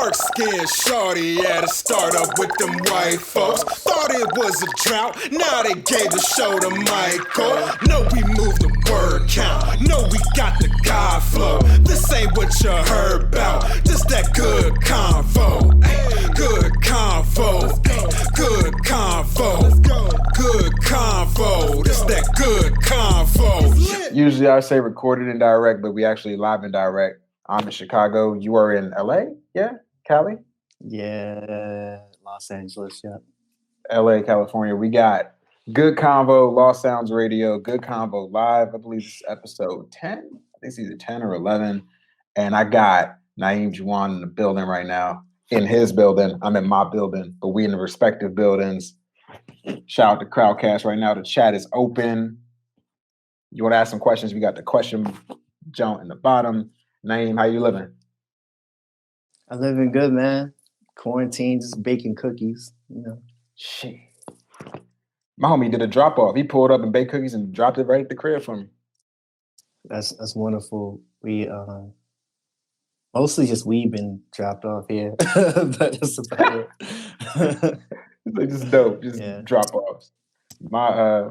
Dark skinned shorty at a startup with them white folks. Thought it was a drought, now they gave the show to Michael. No, we moved the word count. No, we got the God flow. This ain't what you heard about. This that good convo. Good convo. Good convo. Good convo. This that good convo. Usually I say recorded and direct, but we actually live and direct. I'm in Chicago. You are in LA? Yeah? Cali? Yeah, Los Angeles, yeah. LA, California. We got Good Convo, Lost Sounds Radio, Good Convo Live. I believe this is episode 10. I think it's either 10 or 11. And I got Naeem Juwan in the building right now. In his building. I'm in my building, but we in the respective buildings. Shout out to Crowdcast right now. The chat is open. You want to ask some questions? We got the question jump in the bottom. Naeem, how you living? I'm living good, man. Quarantine, just baking cookies, you know. Shit. My homie did a drop off. He pulled up and baked cookies and dropped it right at the crib for me. That's wonderful. We mostly just weed been dropped off here, but that's about it. It's just dope, just drop offs. My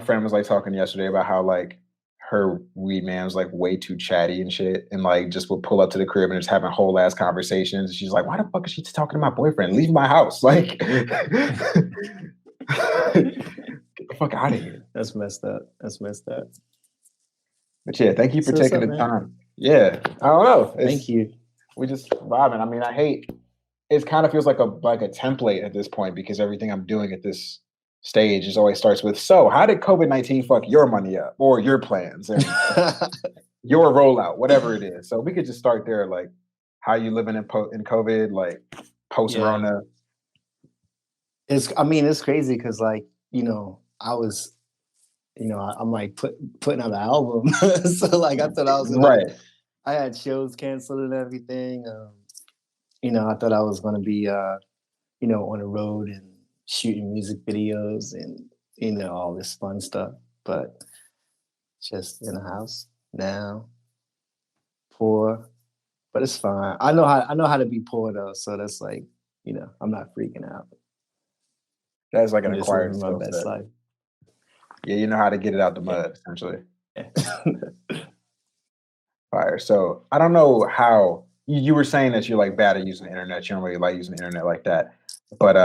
friend was like talking yesterday about how like her weed man was like way too chatty and shit, and like just would pull up to the crib and just having whole ass conversations. She's like, "Why the fuck is she talking to my boyfriend? Leave my house!" Like, get the fuck out of here. That's messed up. But yeah, thank you for taking the time. Yeah, I don't know. Thank you. We just vibing. I mean, I hate. It kind of feels like a template at this point because everything I'm doing at this stage is always starts with, so how did COVID-19 fuck your money up or your plans and your rollout, whatever it is. So we could just start there, like how you living in COVID, like post-Rona. It's crazy because like, you know, I was, you know, I'm like putting out an album. So like I thought I was gonna, right. I had shows canceled and everything. You know, I thought I was gonna be you know, on the road and shooting music videos and, you know, all this fun stuff, but just in the house now, poor, but it's fine. I know how to be poor though, so that's like, you know, I'm not freaking out. That's like an acquired my best set. life. Yeah, you know how to get it out the mud, essentially. Yeah. Fire. So I don't know how you were saying that you're like bad at using the internet. You don't really like using the internet like that, but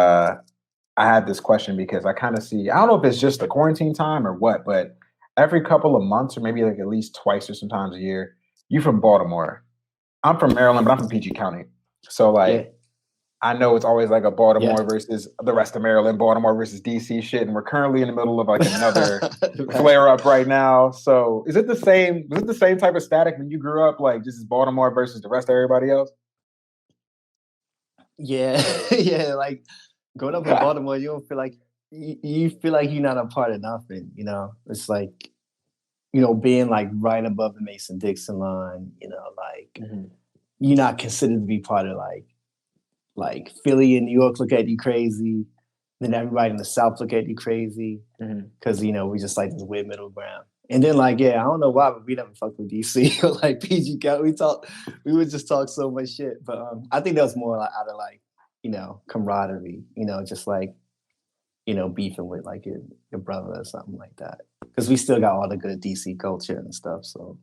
I had this question because I kind of see, I don't know if it's just the quarantine time or what, but every couple of months or maybe like at least twice or sometimes a year, you from Baltimore. I'm from Maryland, but I'm from PG County. So like, I know it's always like a Baltimore versus the rest of Maryland, Baltimore versus DC shit. And we're currently in the middle of like another flare up right now. So was it the same type of static when you grew up? Like just Baltimore versus the rest of everybody else? Yeah. Yeah. Like, growing up in Baltimore, you don't feel like you feel like you're not a part of nothing, you know. It's like, you know, being like right above the Mason-Dixon line, you know, like you're not considered to be part of like Philly and New York look at you crazy, then everybody in the South look at you crazy because you know we just like this weird middle ground. And then like I don't know why, but we never fucked with DC or like PG County. We would just talk so much shit, but I think that was more like out of like, you know, camaraderie, you know, just like, you know, beefing with like your brother or something like that. Because we still got all the good DC culture and stuff. So,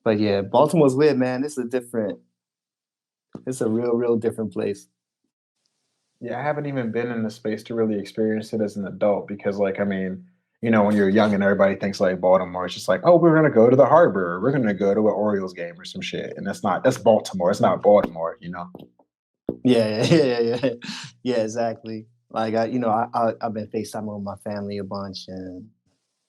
but yeah, Baltimore's weird, man. It's a real different place. Yeah, I haven't even been in the space to really experience it as an adult because, like, I mean, you know, when you're young and everybody thinks like Baltimore, it's just like, oh, we're gonna go to the harbor, we're gonna go to an Orioles game or some shit, and that's Baltimore. It's not Baltimore, you know. Yeah, exactly. Like I've been FaceTiming with my family a bunch and,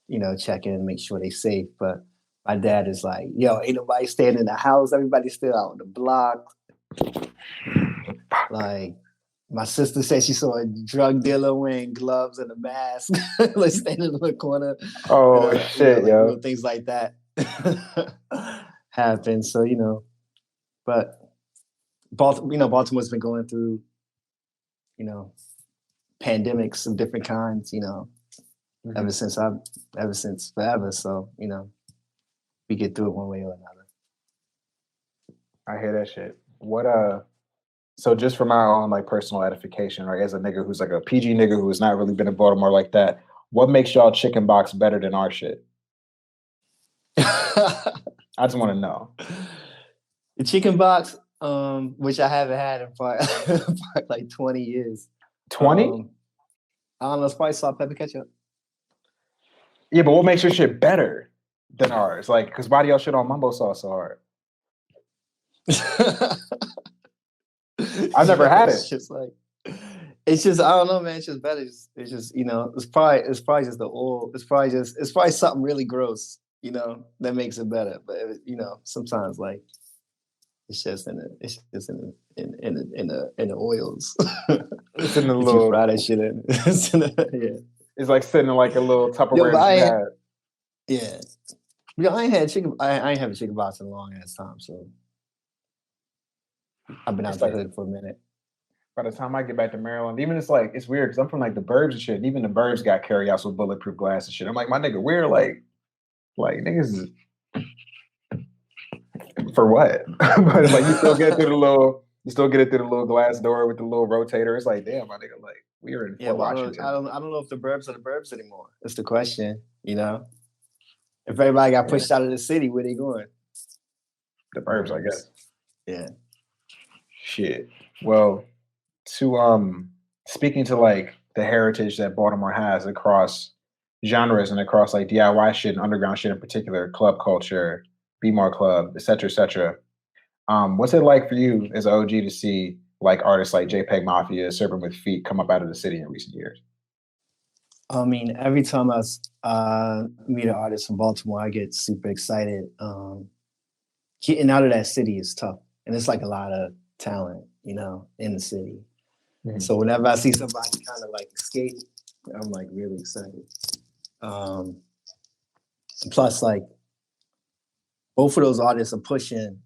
you know, checking and make sure they safe. But my dad is like, yo, ain't nobody staying in the house. Everybody's still out on the block. Like my sister said she saw a drug dealer wearing gloves and a mask, like standing in the corner. Oh shit, like, yo. Things like that happen. So, you know, but Baltimore's been going through, you know, pandemics of different kinds, you know, ever since forever. So, you know, we get through it one way or another. I hear that shit. What So just for my own like personal edification, right? As a nigga who's like a PG nigga who's not really been in Baltimore like that, what makes y'all chicken box better than our shit? I just want to know. The chicken box, which I haven't had in probably, like 20 years. 20? I don't know, it's probably salt, pepper, ketchup. Yeah, but what makes your shit better than ours? Like, because why do y'all shit on mumbo sauce so hard? I've never had it. It's just I don't know, man. It's just better. It's just it's probably just the oil. It's probably something really gross, that makes it better. But sometimes like it's just in the oils. It's in the little. You fry that shit in. Yeah. It's like sitting in like a little Tupperware. Yeah. I ain't had chicken. I ain't have a chicken box in a long ass time, so I've been out the hood for a minute. By the time I get back to Maryland, even it's weird because I'm from like the burbs and shit. And even the burbs got carryouts with bulletproof glass and shit. I'm like, my nigga, we're like niggas for what? But it's like you still get it through the little glass door with the little rotator. It's like, damn, my nigga, like we are in Fort Washington. I don't know if the burbs are the burbs anymore. That's the question, If everybody got pushed out of the city, where they going? The burbs, I guess. Yeah. Shit. Well, to speaking to like the heritage that Baltimore has across genres and across like DIY shit and underground shit in particular, club culture, B-More Club, et cetera, et cetera. What's it like for you as an OG to see like artists like JPEG Mafia, Serpent with Feet come up out of the city in recent years? I mean, every time I meet an artist from Baltimore, I get super excited. Getting out of that city is tough, and it's like a lot of talent, in the city. Mm-hmm. So whenever I see somebody kind of like escape, I'm like really excited. Plus, like both of those artists are pushing,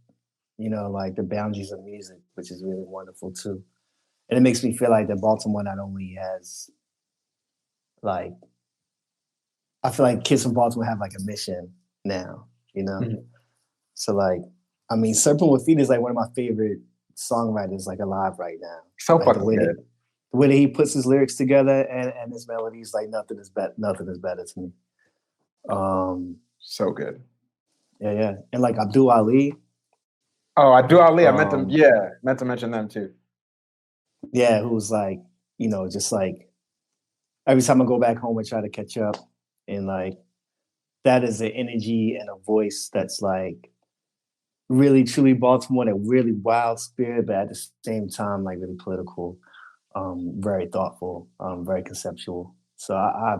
like the boundaries of music, which is really wonderful too. And it makes me feel like that Baltimore not only has like, I feel like kids from Baltimore have like a mission now, Mm-hmm. So like, I mean, Serpent with Feet is like one of my favorite songwriters like alive right now. So like, fucking good. The way that he puts his lyrics together and his melodies, like nothing is better to me. So good. Yeah. And like Abdul Ali. Oh, Abdul Ali. I meant to mention them too. Yeah, who's like, just like every time I go back home, I try to catch up. And like that is an energy and a voice that's like really truly Baltimore, that really wild spirit, but at the same time, like really political, very thoughtful, very conceptual. So I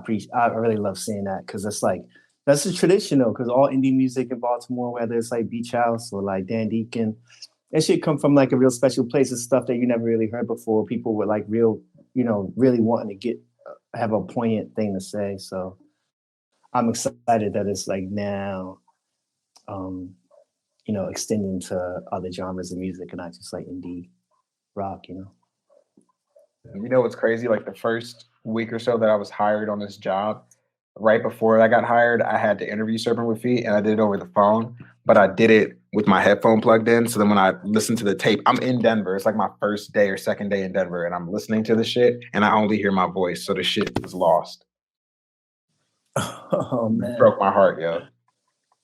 really love seeing that because it's like, that's the tradition though, because all indie music in Baltimore, whether it's like Beach House or like Dan Deacon, that shit come from like a real special place of stuff that you never really heard before. People with like real, really wanting to have a poignant thing to say. So I'm excited that it's like now, extending to other genres of music and not just like indie rock, You know what's crazy? Like the first week or so that I was hired on this job, right before I got hired, I had to interview Serpent with Feet and I did it over the phone, but I did it with my headphone plugged in. So then when I listened to the tape, I'm in Denver. It's like my first day or second day in Denver and I'm listening to the shit and I only hear my voice. So the shit was lost. Oh man. It broke my heart, yo.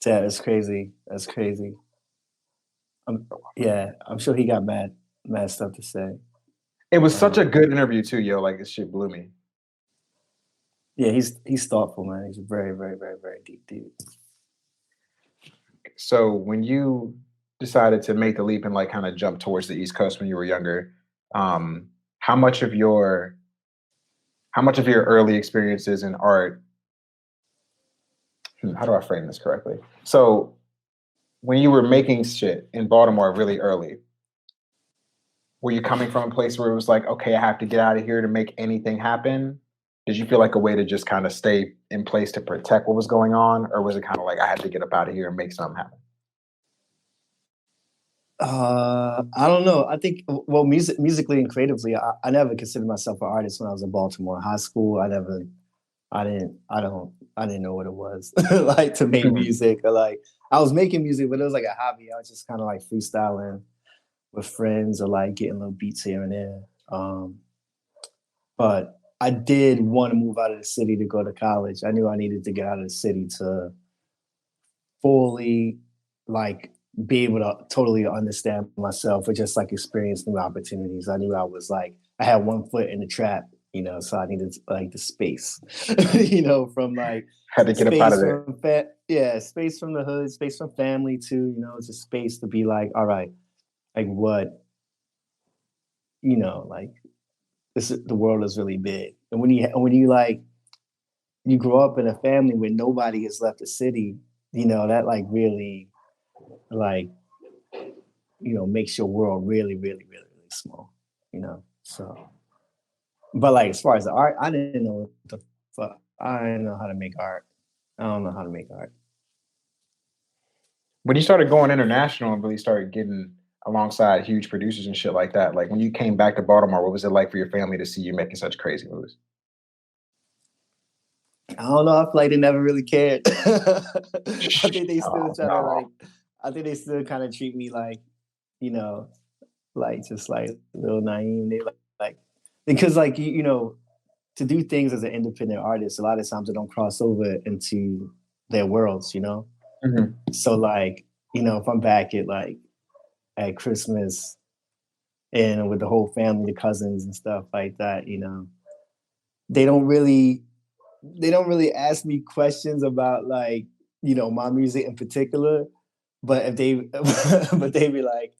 Yeah, that's crazy. That's crazy. I'm sure he got mad stuff to say. It was such a good interview too, yo. Like this shit blew me. Yeah, he's thoughtful, man. He's very, very, very, very deep dude. So when you decided to make the leap and like kind of jump towards the East Coast when you were younger, how much of your early experiences in art, how do I frame this correctly? So when you were making shit in Baltimore really early, were you coming from a place where it was like, okay, I have to get out of here to make anything happen? Did you feel like a way to just kind of stay in place to protect what was going on? Or was it kind of like, I had to get up out of here and make something happen? I don't know. I think, well, musically and creatively, I never considered myself an artist when I was in Baltimore. High school, I didn't know what it was like to make music, or like I was making music, but it was like a hobby. I was just kind of like freestyling with friends or like getting little beats here and there. But I did want to move out of the city to go to college. I knew I needed to get out of the city to fully like be able to totally understand myself or just like experience new opportunities. I knew I was like, I had one foot in the trap, you know, so I needed like the space, you know, from like Had to get up out of there. Space from the hood, space from family too, you know, just space to be like, all right, like what, you know, like the world is really big. And when you like, you grow up in a family where nobody has left the city, you know, that like really like, you know, makes your world really, really, really, really small, you know? So, but like, as far as the art, I didn't know what the fuck. I didn't know how to make art. I don't know how to make art. When you started going international and really started getting alongside huge producers and shit like that, like when you came back to Baltimore, what was it like for your family to see you making such crazy moves? I don't know. I feel like they never really cared. I think they still try to like. I think they still kind of treat me like, you know, like just like little Naeem. They like because like you know, to do things as an independent artist, a lot of times they don't cross over into their worlds. You know, so like you know, if I'm back at like at Christmas and with the whole family, the cousins and stuff like that, you know, they don't really ask me questions about like, you know, my music in particular. But if they but they be like,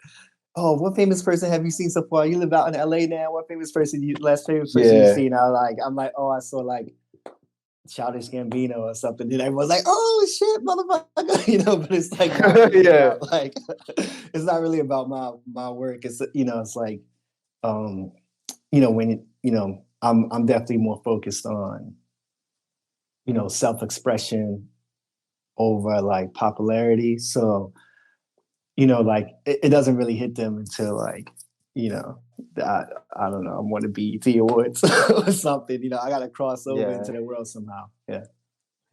oh, what famous person have you seen so far? You live out in LA now. What famous person last famous person you seen? I'm like, oh, I saw like Childish Gambino or something. Then everyone's like, oh shit, motherfucker, you know, but it's like not really about, like it's not really about my work. It's you know, it's like you know, when you know, I'm definitely more focused on, you know, self-expression over like popularity. So, you know, like it doesn't really hit them until like, you know, I don't know, I'm going to BET Awards or something. You know, I got to cross over into the world somehow. Yeah.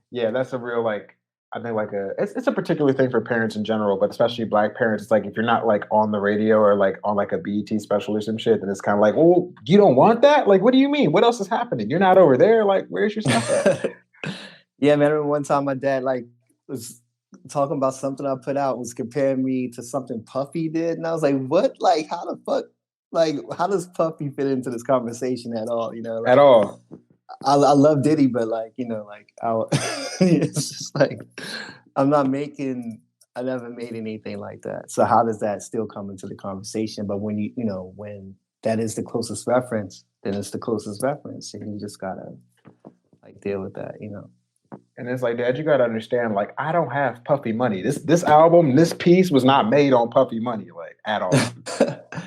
Yeah, that's a real like. I think like it's a particular thing for parents in general, but especially Black parents. It's like if you're not like on the radio or like on like a BET special or some shit, then it's kind of like, well, you don't want that. Like, what do you mean? What else is happening? You're not over there. Like, where's your stuff at? Yeah, man. I remember one time my dad like was talking about something I put out, was comparing me to something Puffy did, and I was like, what? Like, how the fuck? Like, how does Puffy fit into this conversation at all? You know, like, at all. I love Diddy, but like, you know, like it's just like I never made anything like that. So how does that still come into the conversation? But when you know, when that is the closest reference, then it's the closest reference, and you just gotta like deal with that, you know. And it's like, Dad, you gotta understand, like, I don't have Puffy money. This album, this piece was not made on Puffy money, like at all.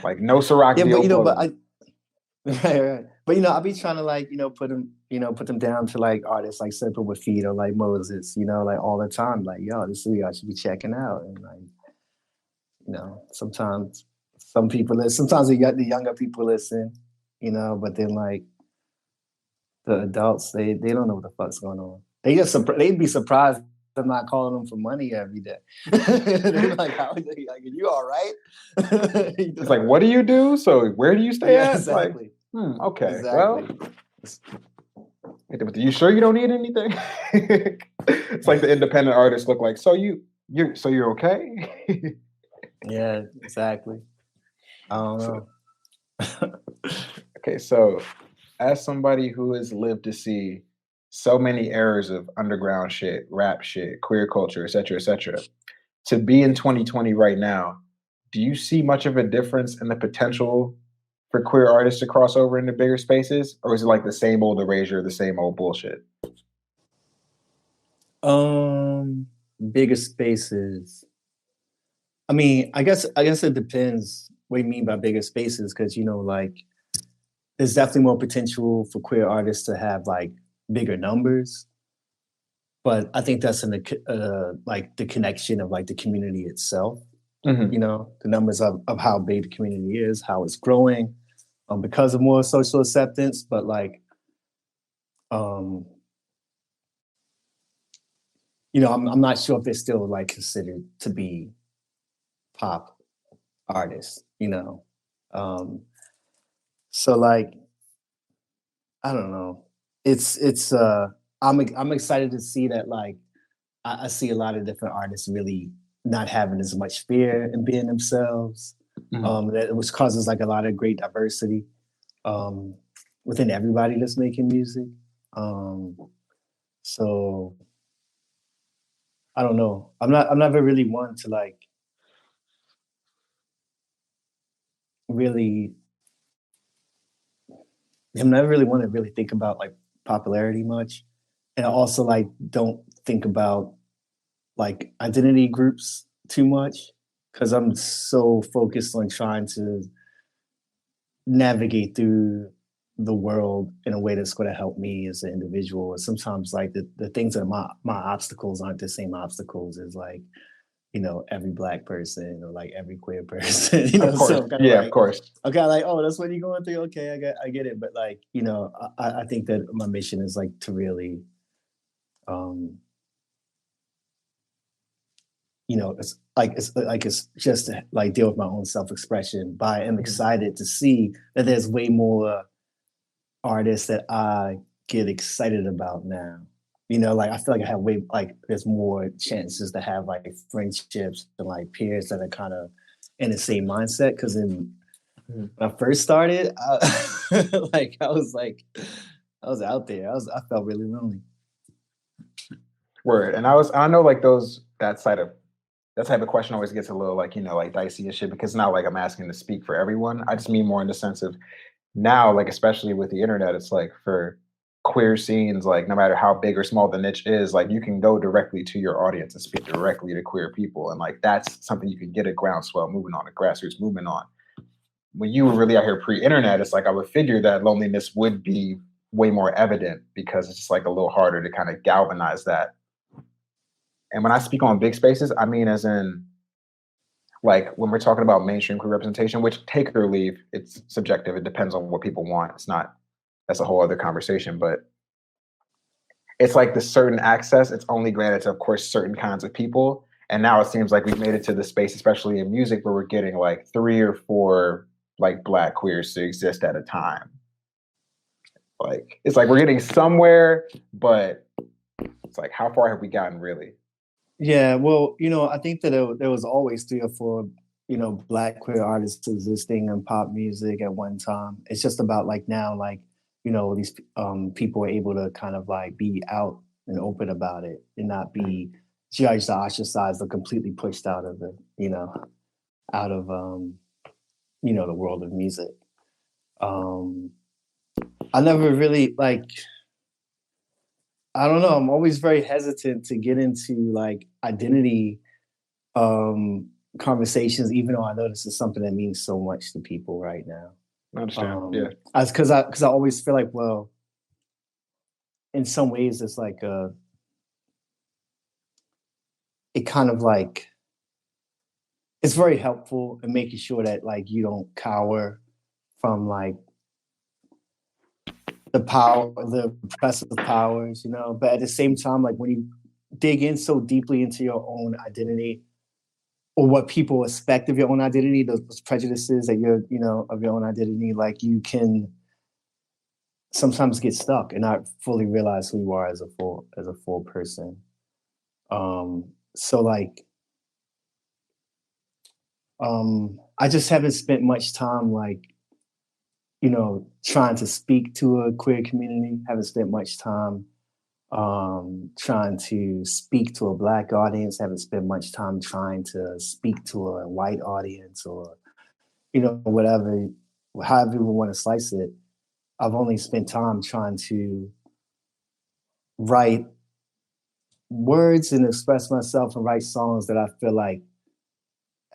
Like no Ciroc. Yeah, but you know, right. But you know, I'll be trying to like, you know, put them down to like artists like Simple with Feet or like Moses, you know, like all the time. Like, yo, this is what y'all should be checking out. And like, you know, sometimes some people listen, sometimes the younger people listen, you know, but then like the adults, they don't know what the fuck's going on. They'd be surprised I'm not calling them for money every day. They're like, how are you? Like, are you all right? It's like, what do you do? So where do you stay at? Exactly. Like, okay. Exactly. Well, are you sure you don't need anything? It's like the independent artists look like, so you're okay? Yeah, exactly. I don't know. Okay, so as somebody who has lived to see so many eras of underground shit, rap shit, queer culture, et cetera, to be in 2020 right now, do you see much of a difference in the potential for queer artists to cross over into bigger spaces? Or is it like the same old erasure, the same old bullshit? Bigger spaces. I mean, I guess it depends what you mean by bigger spaces, because you know, like there's definitely more potential for queer artists to have like bigger numbers, but I think that's in the like the connection of like the community itself. Mm-hmm. You know, the numbers of how big the community is, how it's growing, because of more social acceptance. But like, you know, I'm not sure if they're still like considered to be pop artists. you know. So like, I don't know. I'm excited to see that like I see a lot of different artists really not having as much fear in being themselves. That which causes like a lot of great diversity within everybody that's making music. So I don't know. I'm never really one to like really I'm never really one to really think about like popularity much. And I also like don't think about like identity groups too much because I'm so focused on trying to navigate through the world in a way that's going to help me as an individual. And sometimes like the things that are my obstacles aren't the same obstacles as like, you know, every Black person or like every queer person, you know. Of course. So I'm kind of Yeah, like, of course. I'm kind of like, oh, that's what you're going through. Okay, I get it. But like, you know, I think that my mission is like to really, you know, it's just to like deal with my own self-expression. But I am excited to see that there's way more artists that I get excited about now. You know, like I feel like I have way like there's more chances to have like friendships and like peers that are kind of in the same mindset. Because when I first started, like I was out there. I felt really lonely. Word. And I know like that type of question always gets a little like, you know, like dicey and shit because it's not like I'm asking to speak for everyone. I just mean more in the sense of now, like especially with the internet, it's like for queer scenes, like no matter how big or small the niche is, like you can go directly to your audience and speak directly to queer people. And like that's something you can get a groundswell movement on, a grassroots movement on. When you were really out here pre-internet, it's like I would figure that loneliness would be way more evident because it's just like a little harder to kind of galvanize that. And when I speak on big spaces, I mean as in like when we're talking about mainstream queer representation, which take or leave, it's subjective. It depends on what people want. It's not, that's a whole other conversation, but it's like the certain access, it's only granted to, of course, certain kinds of people. And now it seems like we've made it to the space, especially in music, where we're getting like 3 or 4 like Black queers to exist at a time. Like, it's like we're getting somewhere, but it's like, how far have we gotten really? Yeah, well, you know, I think that there was always 3 or 4, you know, Black queer artists existing in pop music at one time. It's just about like now, like, you know, these people are able to kind of like be out and open about it and not be judged or ostracized or completely pushed out of the, you know, out of you know, the world of music. I never really like I don't know. I'm always very hesitant to get into like identity conversations, even though I know this is something that means so much to people right now. I understand. Yeah. Because I always feel like, well, in some ways, it's like it kind of like it's very helpful in making sure that like you don't cower from like the oppressive powers, you know. But at the same time, like when you dig in so deeply into your own identity or what people expect of your own identity, those prejudices that you're, you know, of your own identity, like you can sometimes get stuck and not fully realize who you are as a full person. So like, I just haven't spent much time like, you know, trying to speak to a queer community. Haven't spent much time trying to speak to a Black audience. Haven't spent much time trying to speak to a white audience or, you know, whatever, however you want to slice it. I've only spent time trying to write words and express myself and write songs that I feel like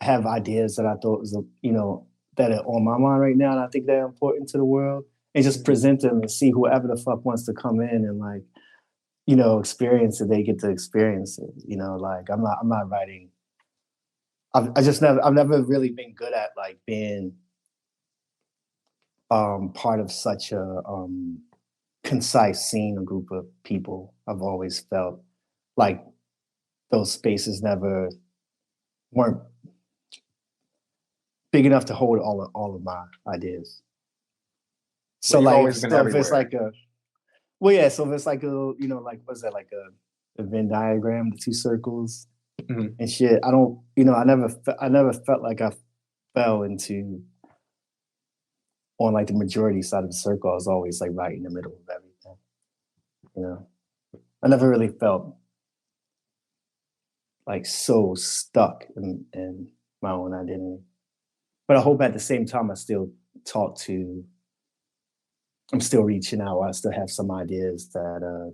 have ideas that I thought was, you know, that are on my mind right now. And I think they're important to the world and just present them and see whoever the fuck wants to come in and like, you know, experience it. They get to experience it, you know, like I'm not writing. I've never really been good at like being part of such a concise scene or group of people. I've always felt like those spaces never weren't big enough to hold all of my ideas. So Well, you've like, always been so if everywhere. it's like a, well, yeah. So if it's like a, you know, like what's that, like a Venn diagram, the two circles and shit. I don't, you know, I never felt like I fell into on like the majority side of the circle. I was always like right in the middle of everything. You know, I never really felt like so stuck in my own identity. But I hope at the same time I still talk to. I'm still reaching out. I still have some ideas that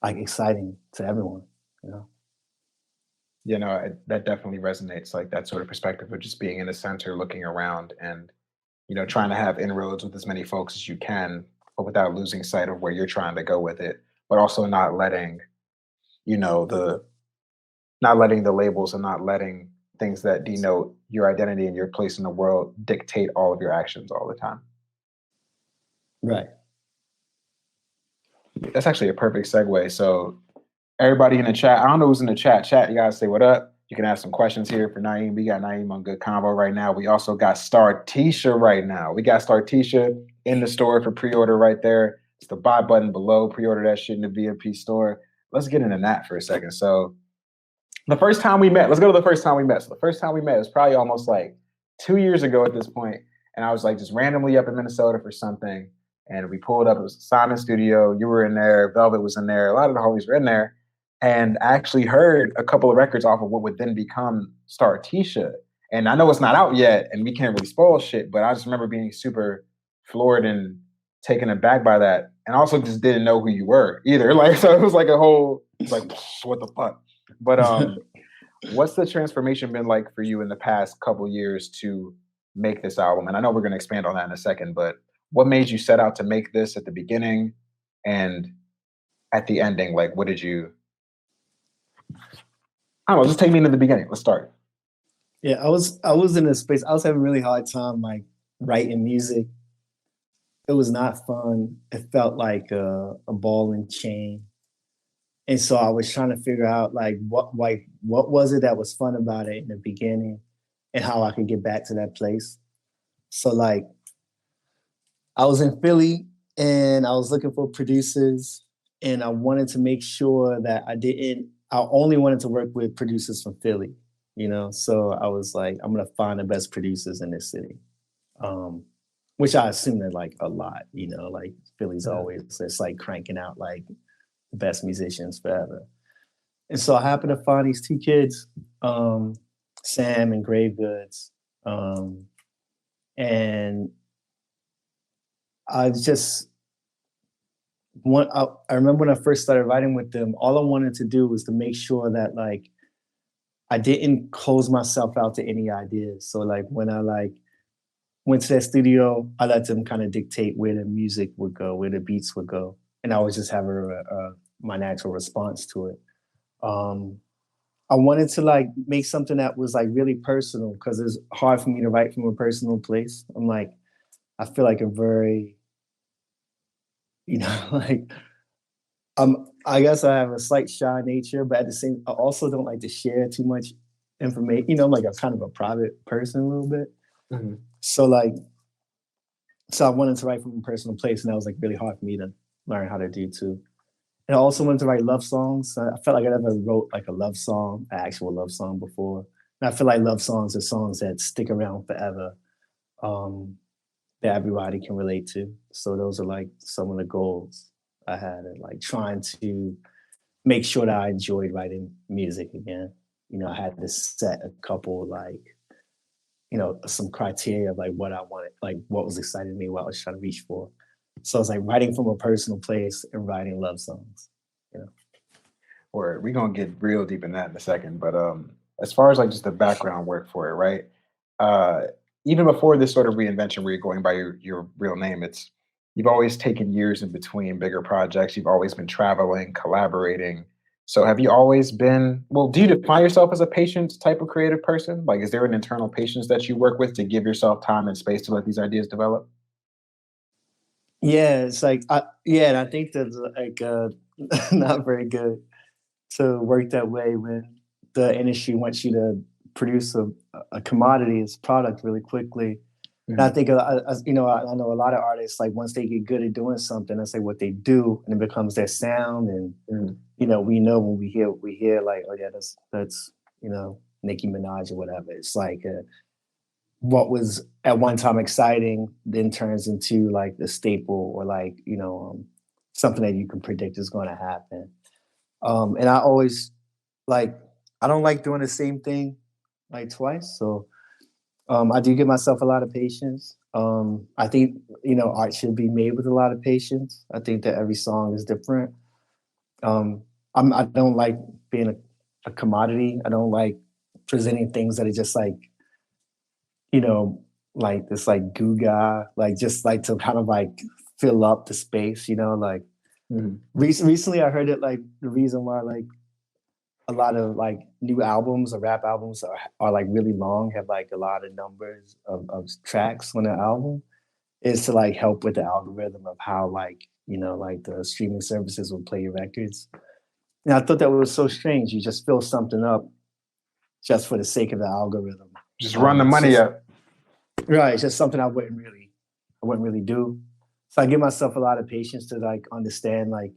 like exciting to everyone, you know. You know, that definitely resonates. Like that sort of perspective of just being in the center, looking around, and trying to have inroads with as many folks as you can, but without losing sight of where you're trying to go with it, but also not letting you know the not letting the labels and not letting things that denote your identity and your place in the world dictate all of your actions all the time. Right. That's actually a perfect segue. So everybody in the chat, I don't know who's in the chat. Chat, you guys say what up. You can ask some questions here for Naeem. We got Naeem on Good Convo right now. We also got Startisha right now. We got Startisha in the store for pre-order right there. It's the buy button below. Pre-order that shit in the VIP store. Let's get into that for a second. So the first time we met, let's go to the first time we met. So the first time we met was probably almost like 2 years ago at this point. And I was like just randomly up in Minnesota for something. And we pulled up, it was a Simon studio. You were in there, Velvet was in there, a lot of the homies were in there. And I actually heard a couple of records off of what would then become Startisha. And I know it's not out yet and we can't really spoil shit, but I just remember being super floored and taken aback by that. And also just didn't know who you were either. Like, so it was like a whole, it's like, what the fuck? But what's the transformation been like for you in the past couple years to make this album? And I know we're going to expand on that in a second, but what made you set out to make this at the beginning and at the ending? Like, what did you, I don't know, just take me into the beginning. Let's start. Yeah, I was in a space, I was having a really hard time like writing music. It was not fun. It felt like a ball and chain. And so I was trying to figure out like what was it that was fun about it in the beginning and how I could get back to that place. So like I was in Philly and I was looking for producers and I wanted to make sure that I only wanted to work with producers from Philly, you know? So I was like, I'm gonna find the best producers in this city. Which I assume that like a lot, you know, like Philly's always, it's like cranking out like the best musicians forever. And so I happened to find these two kids, Sam and Grave Goods. And I remember when I first started writing with them, all I wanted to do was to make sure that like I didn't close myself out to any ideas. So like when I like went to that studio, I let them kind of dictate where the music would go, where the beats would go. And I would just have my natural response to it. I wanted to like make something that was like really personal because it's hard for me to write from a personal place. I feel like a very, you know, like I guess I have a slight shy nature, but at the same, I also don't like to share too much information. You know, I'm like a kind of a private person a little bit. Mm-hmm. So I wanted to write from a personal place, and that was like really hard for me to learn how to do too. And I also wanted to write love songs. I felt like I never wrote like a love song, an actual love song before. And I feel like love songs are songs that stick around forever, that everybody can relate to. So those are like some of the goals I had, and like trying to make sure that I enjoyed writing music again. You know, I had to set a couple like, you know, some criteria of like what I wanted, like what was exciting me, what I was trying to reach for. So it's like writing from a personal place and writing love songs, you know. Or we're gonna get real deep in that in a second. But as far as like just the background work for it, right? Even before this sort of reinvention where you're going by your real name, you've always taken years in between bigger projects. You've always been traveling, collaborating. So have you always been, well, do you define yourself as a patient type of creative person? Like, is there an internal patience that you work with to give yourself time and space to let these ideas develop? Yeah, it's like, and I think that's like not very good to work that way when the industry wants you to produce a commodity, as product really quickly. And I think, you know, I know a lot of artists, like once they get good at doing something, that's like what they do, and it becomes their sound. And you know, we know when we hear like, oh yeah, that's you know, Nicki Minaj or whatever. It's like what was at one time exciting then turns into like the staple, or like, you know, something that you can predict is going to happen. And I always like, I don't like doing the same thing like twice, so. I do give myself a lot of patience. I think, you know, art should be made with a lot of patience. I think that every song is different. I don't like being a commodity. I don't like presenting things that are just like, you know, like this like goo-ga, like just like to kind of like fill up the space, you know, like recently I heard it like the reason why like a lot of like new albums or rap albums are like really long, have like a lot of numbers of tracks on the album, is to like help with the algorithm of how like, you know, like the streaming services will play your records. And I thought that was so strange. You just fill something up just for the sake of the algorithm. Just run the money up. Right. It's just something I wouldn't really do. So I give myself a lot of patience to like understand like,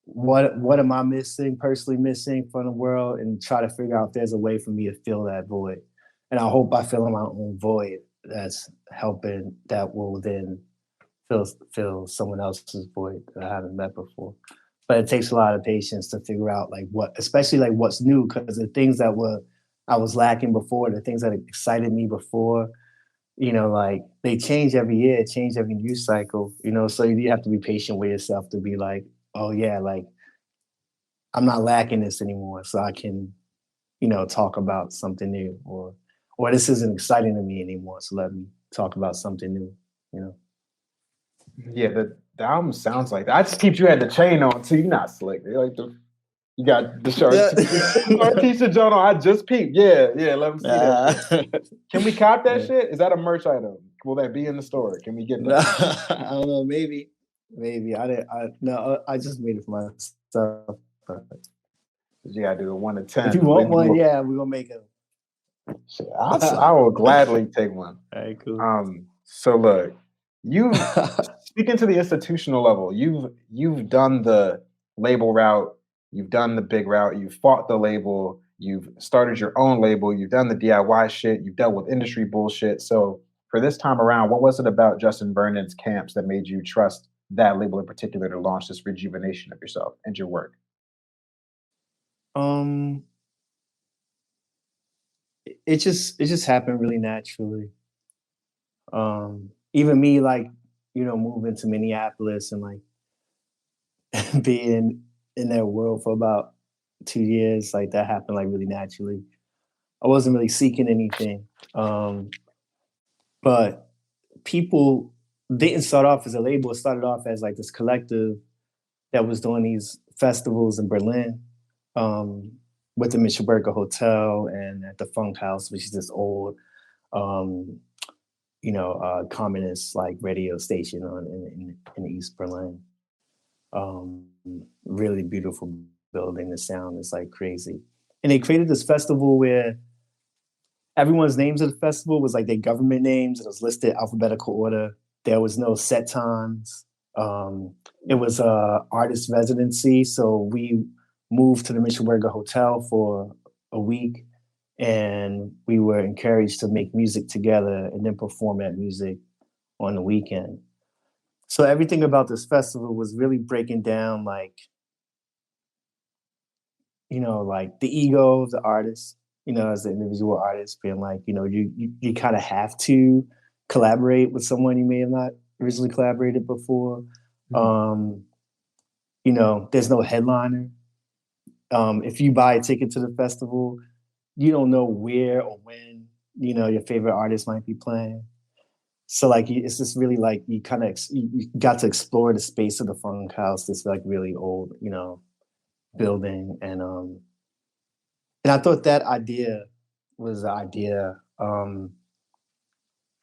what am I personally missing from the world, and try to figure out if there's a way for me to fill that void. And I hope I fill in my own void that's helping, that will then fill someone else's void that I haven't met before. But it takes a lot of patience to figure out like especially like what's new, because the things that I was lacking before, the things that excited me before, you know, like they change every year, change every news cycle, you know, so you have to be patient with yourself to be like, oh yeah, like I'm not lacking this anymore, so I can, you know, talk about something new, or this isn't exciting to me anymore, so let me talk about something new, you know. Yeah, the album sounds like that. I just keep you had the chain on too. You're not slick. You're like you got the Startisha John on. I just peeped. Yeah, let me see that shit. Can we cop that shit? Is that a merch item? Will that be in the store? Can we get that? I don't know. Maybe. I just made it for myself. You gotta do a 1 to 10. If you want one, yeah, we're gonna make it. I will gladly take one. All right, cool. So look, you speaking to the institutional level, you've done the label route, you've done the big route, you've fought the label, you've started your own label, you've done the DIY shit, you've dealt with industry bullshit. So for this time around, what was it about Justin Vernon's camps that made you trust that label in particular to launch this rejuvenation of yourself and your work? It just happened really naturally. Even me, like, you know, moving to Minneapolis and like being in that world for about 2 years, like that happened like really naturally. I wasn't really seeking anything. But people didn't start off as a label. It started off as like this collective that was doing these festivals in Berlin, with the Mitchell-Berger Hotel and at the Funk House, which is this old, communist like radio station in East Berlin. Really beautiful building. The sound is like crazy. And they created this festival where everyone's names of the festival was like their government names. It was listed alphabetical order. There was no set times. It was a artist residency. So we moved to the Mitchell-Berger Hotel for a week, and we were encouraged to make music together and then perform that music on the weekend. So everything about this festival was really breaking down like, you know, like the ego of the artist, you know, as an individual artist, being like, you know, you kind of have to collaborate with someone you may have not originally collaborated before. You know, there's no headliner. If you buy a ticket to the festival, you don't know where or when, you know, your favorite artist might be playing. So like, it's just really like, you got to explore the space of the Funk House, this like really old, you know, building. And I thought that idea was an idea that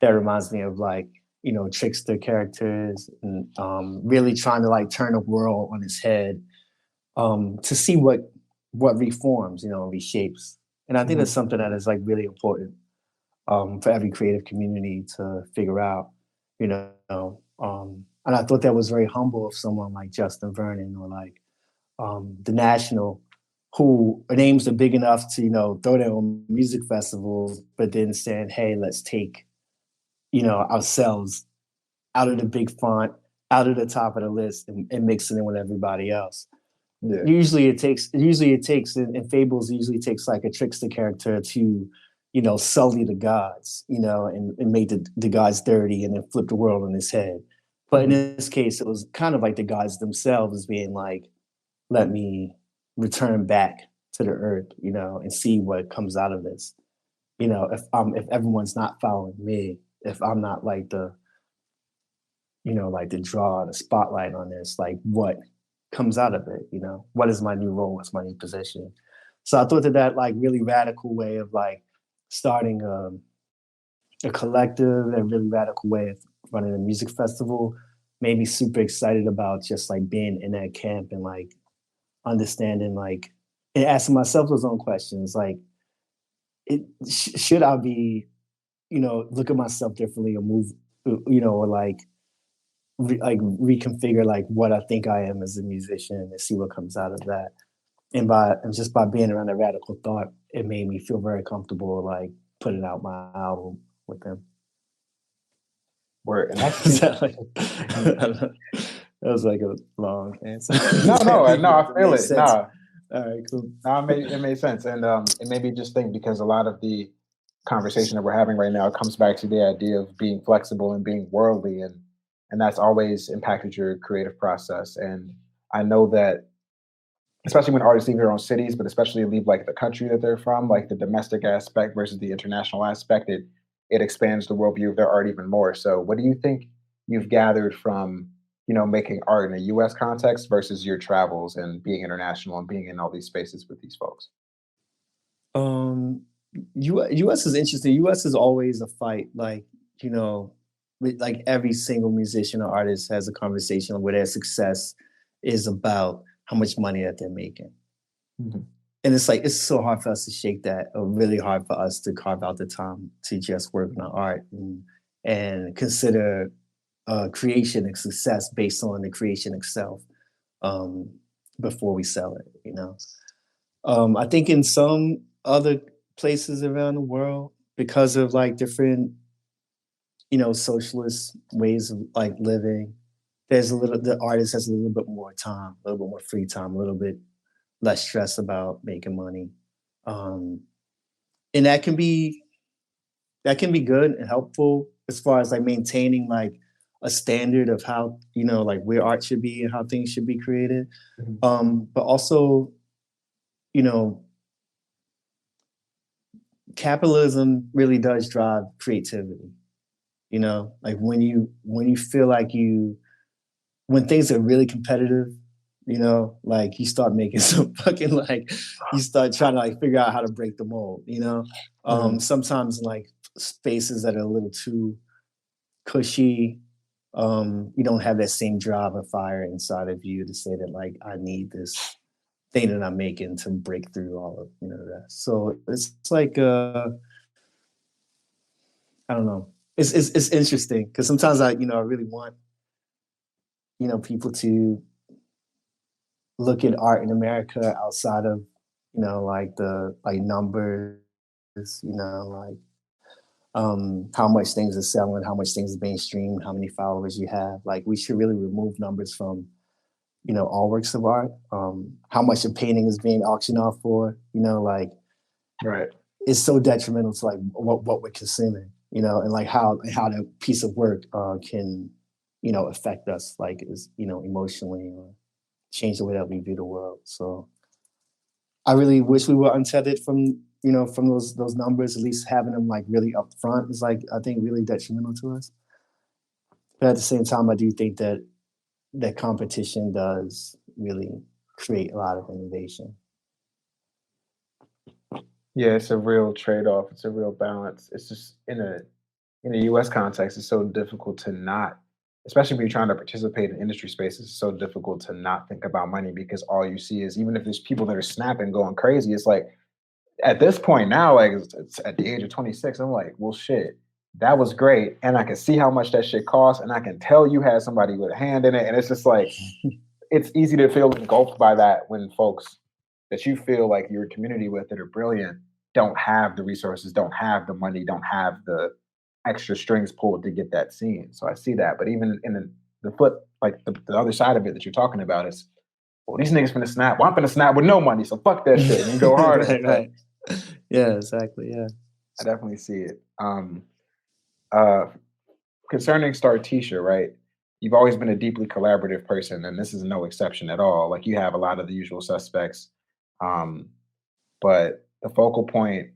reminds me of like, you know, trickster characters, and really trying to like turn the world on its head, to see what what reforms, reshapes. And I think that's something that is like really important for every creative community to figure out, you know. And I thought that was very humble of someone like Justin Vernon or like the National, who names are big enough to, throw their own music festivals, but then saying, hey, let's take, ourselves out of the big font, out of the top of the list and mixing it with everybody else. Yeah. Usually it takes in fables, it usually takes like a trickster character to, sully the gods, and make the gods dirty and then flip the world on his head. But in this case, it was kind of like the gods themselves being like, let me return back to the earth, and see what comes out of this. If everyone's not following me, if I'm not like the, like the draw, the spotlight on this, like what comes out of it, what is my new role, what's my new position. So I thought that like really radical way of like starting a collective, a really radical way of running a music festival made me super excited about just like being in that camp and like understanding like and asking myself those own questions like should I be look at myself differently or move or like reconfigure like what I think I am as a musician and see what comes out of that. And just by being around that radical thought, it made me feel very comfortable like putting out my album with them. Where and that was like a long answer. No, I feel it. Sense. No. All right, cool. No, it made sense. And it made me just think because a lot of the conversation that we're having right now comes back to the idea of being flexible and being worldly and that's always impacted your creative process. And I know that especially when artists leave their own cities, but especially leave like the country that they're from, like the domestic aspect versus the international aspect, it expands the worldview of their art even more. So what do you think you've gathered from, making art in a US context versus your travels and being international and being in all these spaces with these folks? US is interesting. US is always a fight. Like, like every single musician or artist has a conversation where their success is about how much money that they're making. And it's like, it's so hard for us to shake that, or really hard for us to carve out the time to just work on our art and consider creation and success based on the creation itself before we sell it, I think in some other places around the world, because of like different, socialist ways of like living, the artist has a little bit more time, a little bit more free time, a little bit less stress about making money. And that can be good and helpful as far as like maintaining like a standard of how, like where art should be and how things should be created. But also, capitalism really does drive creativity. Like when you feel like when things are really competitive, like you start making some fucking like you start trying to like figure out how to break the mold, sometimes in like spaces that are a little too cushy, you don't have that same drive or fire inside of you to say that like I need this thing that I'm making to break through all of that. So it's like I don't know. It's interesting because sometimes I really want people to look at art in America outside of like the like numbers, like how much things are selling, how much things are being streamed, how many followers you have. Like we should really remove numbers from all works of art. How much a painting is being auctioned off for, like right. It's so detrimental to like what we're consuming, and like how that piece of work can affect us, like is emotionally or change the way that we view the world. So I really wish we were untethered from from those numbers. At least having them like really up front is like I think really detrimental to us. But at the same time, I do think that competition does really create a lot of innovation. Yeah, it's a real trade-off. It's a real balance. It's just in a US context, it's so difficult to not especially when you're trying to participate in industry spaces, it's so difficult to not think about money because all you see is, even if there's people that are snapping, going crazy, it's like at this point now, like it's at the age of 26, I'm like, well, shit, that was great, and I can see how much that shit costs, and I can tell you had somebody with a hand in it, and it's just like it's easy to feel engulfed by that when folks that you feel like your community with that are brilliant don't have the resources, don't have the money, don't have the extra strings pulled to get that seen. So I see that. But even in the flip, like the other side of it that you're talking about is, well, these niggas finna snap. Well, I'm finna snap with no money, so fuck that shit and go harder. Right, right. Yeah, exactly. Yeah. I definitely see it. Uh, Concerning Startisha, right? You've always been a deeply collaborative person, and this is no exception at all. Like you have a lot of the usual suspects, but the focal point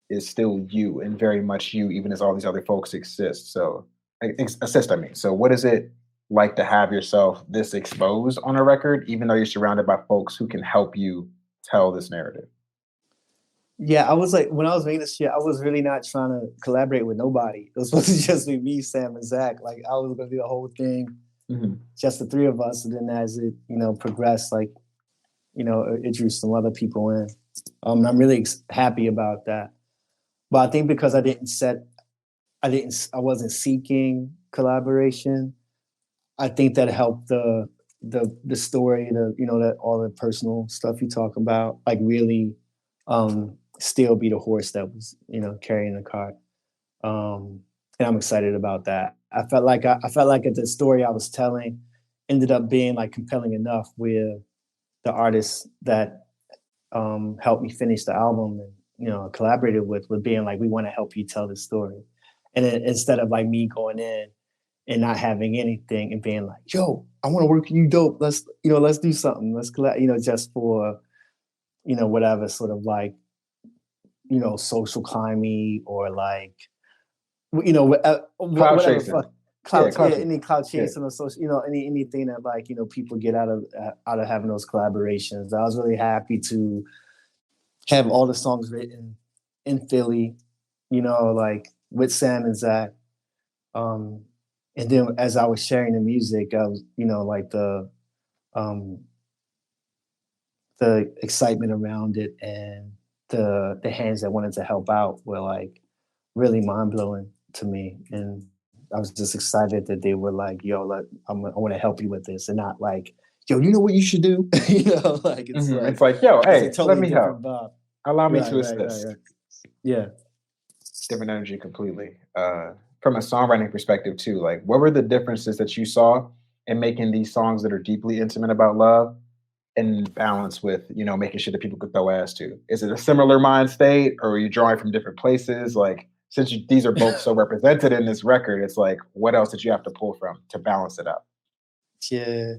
is still you and very much you, even as all these other folks exist. So assist, I mean. So what is it like to have yourself this exposed on a record, even though you're surrounded by folks who can help you tell this narrative? Yeah, I was like, when I was making this shit, I was really not trying to collaborate with nobody. It was supposed to just be me, Sam, and Zach. Like I was gonna do the whole thing, just the three of us. And then as it, progressed, like, it drew some other people in. And I'm really happy about that. But I think because I wasn't seeking collaboration, I think that helped the story, that all the personal stuff you talk about, like really still be the horse that was, carrying the cart. And I'm excited about that. I felt like the story I was telling ended up being like compelling enough where the artists that helped me finish the album and, collaborated with being like, we want to help you tell this story. And then instead of like me going in and not having anything and being like, yo, I want to work with you, dope. Let's do something. Let's collab, just for, whatever sort of like, social climbing or like, whatever fuck, any cloud chasing or social, anything that like, people get out of having those collaborations. I was really happy to have all the songs written in Philly, like with Sam and Zach. And then as I was sharing the music, I was, like the excitement around it and the hands that wanted to help out were like really mind blowing to me. And I was just excited that they were like, yo, I want to help you with this, and not like, yo, you know what you should do? Like it's like, yo, hey, totally let me help. Vibe. Allow me to assist. Right. Yeah. Different energy completely. From a songwriting perspective too, like what were the differences that you saw in making these songs that are deeply intimate about love and balance with, making sure that people could throw ass to? Is it a similar mind state, or are you drawing from different places? Like, since these are both so represented in this record, it's like, what else did you have to pull from to balance it up? Yeah.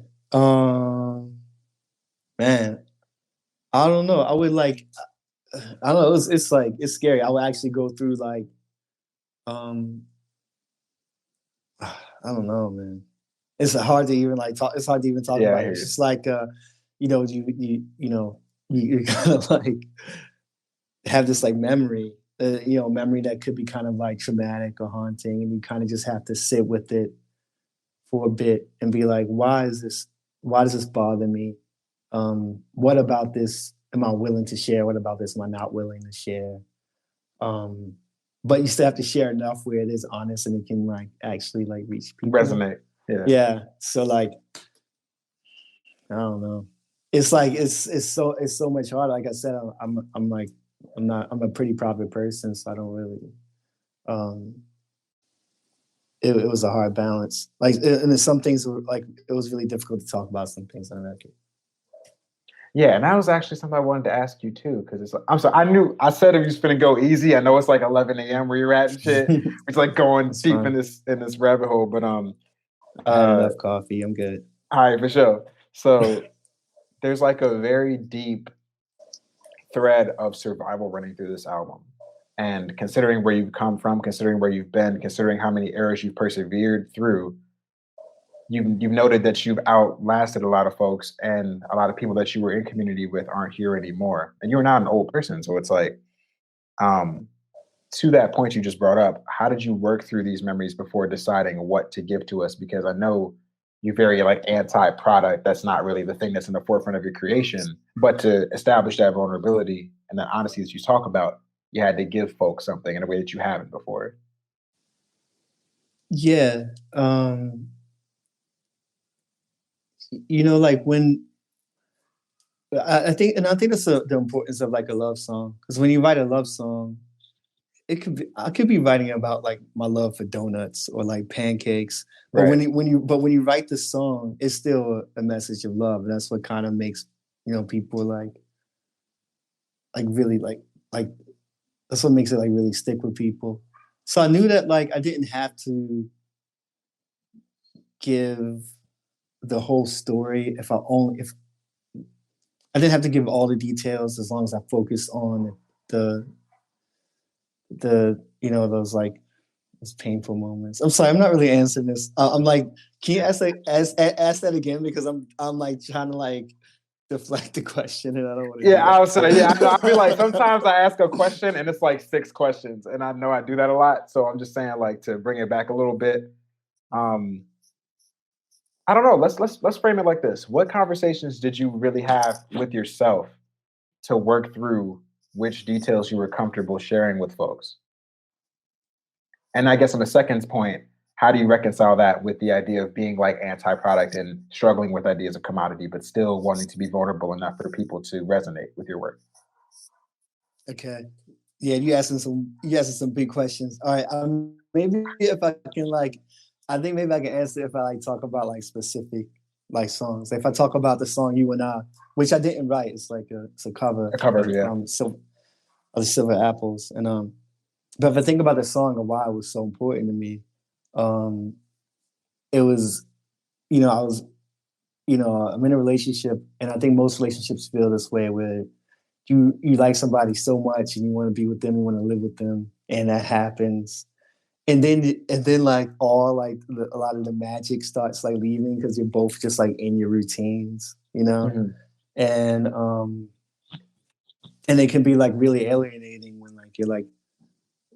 Man, I don't know. I would like, I don't know. It's like, it's scary. I would actually go through like, I don't know, man. It's hard to even like talk. It's hard to even talk about it. It's just like, you kind of like have this like memory, memory that could be kind of like traumatic or haunting, and you kind of just have to sit with it for a bit and be like, why does this bother me? What about this am I willing to share? What about this am I not willing to share? But you still have to share enough where it is honest and it can like actually like reach people. Resonate. Yeah. So like, I don't know. It's like it's so much harder. Like I said, I'm a pretty private person, so I don't really. It was a hard balance. Like, and then some things were like it was really difficult to talk about some things on the record. Yeah, and that was actually something I wanted to ask you too, because it's. I'm sorry. I said if you was gonna go easy. I know it's like 11 a.m. where you're at and shit. It's like going deep in this rabbit hole, but I had enough coffee. I'm good. All right, for sure. So there's like a very deep thread of survival running through this album, and considering where you've come from, considering where you've been, considering how many eras you've persevered through. You've noted that you've outlasted a lot of folks, and a lot of people that you were in community with aren't here anymore. And you're not an old person, so it's like, to that point you just brought up, how did you work through these memories before deciding what to give to us? Because I know you're very like anti-product. That's not really the thing that's in the forefront of your creation. But to establish that vulnerability and that honesty that you talk about, you had to give folks something in a way that you haven't before. Yeah. Like when I think that's the importance of like a love song. Because when you write a love song, I could be writing about like my love for donuts or like pancakes. But Right. when you write the song, it's still a message of love. And that's what kind of makes, people like really like that's what makes it like really stick with people. So I knew that like I didn't have to give the whole story if I didn't have to give all the details as long as I focused on the those painful moments. I'm sorry, I'm not really answering this. I'm like, can you ask that again? Because I'm like trying to like deflect the question, and I don't want to. Yeah, I was saying, yeah, I feel like sometimes I ask a question and it's like 6 questions, and I know I do that a lot. So I'm just saying, like, to bring it back a little bit. I don't know. Let's frame it like this. What conversations did you really have with yourself to work through which details you were comfortable sharing with folks? And I guess on the second point, how do you reconcile that with the idea of being like anti-product and struggling with ideas of commodity, but still wanting to be vulnerable enough for people to resonate with your work? Okay. Yeah, you asking some big questions. All right. Maybe if I can I think maybe I can answer if I like talk about like specific like songs. If I talk about the song "You and I," which I didn't write, it's a cover. A cover, yeah. Of the Silver Apples, and but if I think about the song and why it was so important to me, it was, I'm in a relationship, and I think most relationships feel this way, where you like somebody so much and you want to be with them, you want to live with them, and that happens. And then like a lot of the magic starts like leaving because you're both just like in your routines, Mm-hmm. And it can be like really alienating when like you're like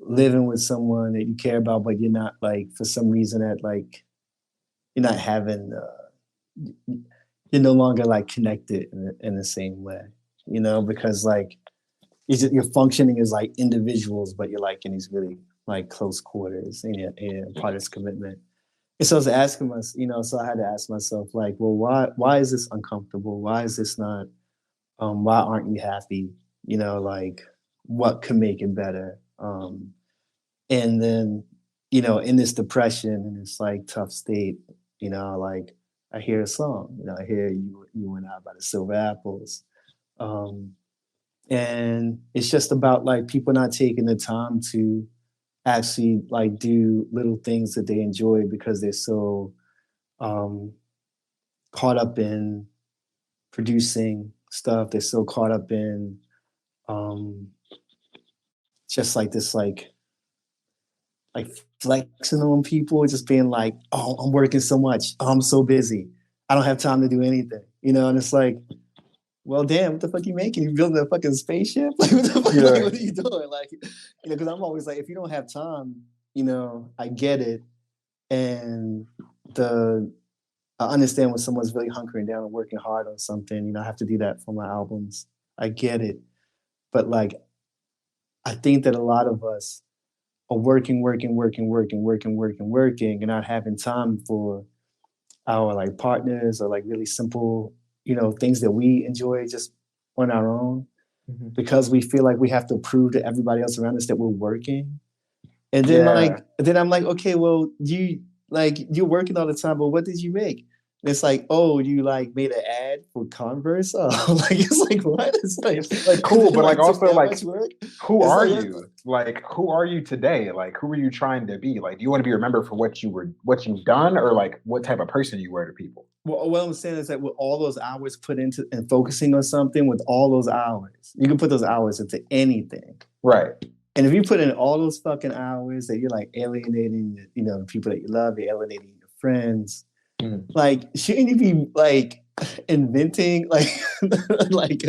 living with someone that you care about, but you're not like, for some reason that like you're not having you're no longer like connected in the same way, because like you're functioning as like individuals, but you're like in these really like close quarters and part of this commitment. And so I was asking myself, so I had to ask myself like, well, why is this uncomfortable? Why is this not, why aren't you happy? Like what could make it better? And then, in this depression and this like tough state, like I hear a song, I hear you and I by the Silver Apples. And it's just about like people not taking the time to actually like do little things that they enjoy because they're so caught up in producing stuff. They're so caught up in just like this like flexing on people, just being like, oh, I'm working so much. Oh, I'm so busy. I don't have time to do anything, and it's like, well, damn, what the fuck you making? You building a fucking spaceship? Like, what the fuck? Yeah. Like, what are you doing? Like, because I'm always like, if you don't have time, I get it. And I understand when someone's really hunkering down and working hard on something, I have to do that for my albums. I get it. But like, I think that a lot of us are working, and not having time for our like partners or like really simple, things that we enjoy just on our own, because we feel like we have to prove to everybody else around us that we're working. And then then I'm like, okay, well, you're working all the time, but what did you make? And it's like, oh, you like made an ad for Converse? Oh, like it's like, what? It's like cool, but like also like, who are like, you? Like, who are you today? Like, who are you trying to be? Like, do you want to be remembered for what you've done, or like what type of person you were to people? Well, what I'm saying is that with all those hours put into and focusing on something, with all those hours, you can put those hours into anything. Right. And if you put in all those fucking hours that you're like alienating, the people that you love, you're alienating your friends, like, shouldn't you be like inventing, like, like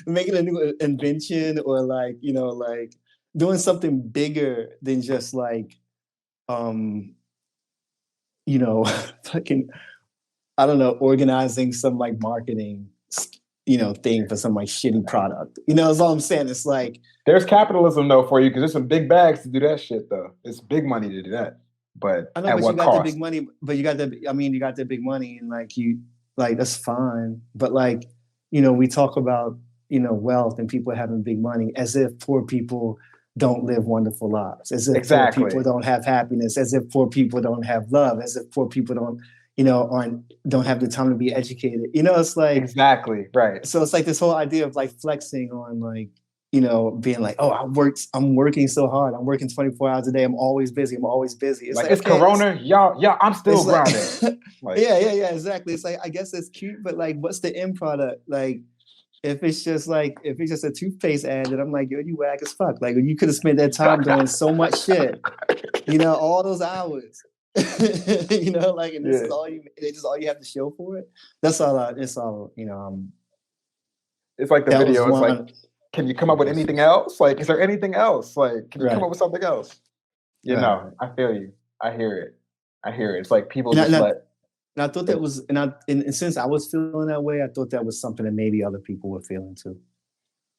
making a new invention, or like, like doing something bigger than just like, you know, fucking, I don't know, organizing some like marketing, you know, thing for some like shitty product. You know, that's all I'm saying. It's like, there's capitalism though for you because there's some big bags to do that shit though. It's big money to do that, but I know, at but you what got the cost? big money, but you got the, I mean, you got the big money and like you, like, that's fine. But like, you know, we talk about, you know, wealth and people having big money as if poor people don't live wonderful lives, as if poor people Exactly. don't have happiness, as if poor people don't have love, as if poor people don't, you know, don't have the time to be educated. You know, it's like, Exactly. Right. so it's like this whole idea of like flexing on like, you know, being like, oh, I'm working so hard. I'm working 24 hours a day. I'm always busy. I'm always busy. It's Like like, it's okay, Corona, y'all. I'm still it's like, grinding. Like, yeah, exactly. It's like, I guess it's cute, but like, what's the end product? Like, if it's just a toothpaste ad, then I'm like, yo, you whack as fuck. Like, you could have spent that time doing so much shit, you know, all those hours, you know, like, and this yeah. is all you have to show for it. That's all. It's all, you know. It's like the That was video. It's like, one. can you come up with anything else? Like, is there anything else? Like, can you come Right, up with something else? You know, right. I feel you. I hear it. I hear it. It's like people And I, just and I, let. and I thought that was, and since I was feeling that way, I thought that was something that maybe other people were feeling too.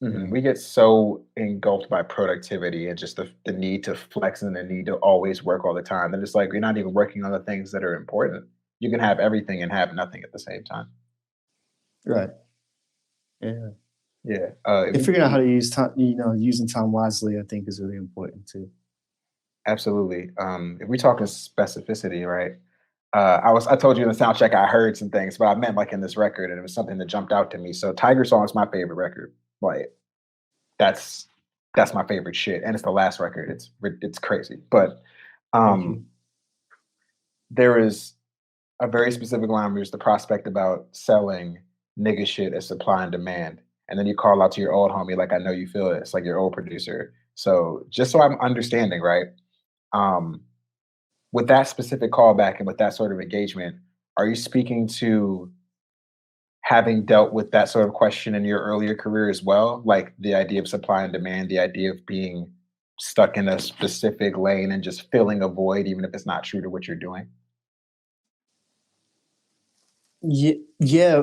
You know? We get so engulfed by productivity and just the need to flex and the need to always work all the time. And it's like you're not even working on the things that are important. You can have everything and have nothing at the same time. Right. Yeah. Yeah. And figuring out how to use time, you know, using time wisely, I think is really important too. Absolutely. If we talking specificity, right? I told you in the sound check I heard some things, but I meant like in this record, and it was something that jumped out to me. So Tiger Song is my favorite record. Like that's that's my favorite shit, and it's the last record. It's crazy, but Thank um, you. there is a very specific line where it's the prospect about selling nigga shit as supply and demand, and then you call out to your old homie like I know you feel it. It's like your old producer. So just so I'm understanding, right? Um, with that specific callback and with that sort of engagement, are you speaking to having dealt with that sort of question in your earlier career as well? Like the idea of supply and demand, the idea of being stuck in a specific lane and just filling a void, even if it's not true to what you're doing? Yeah, yeah,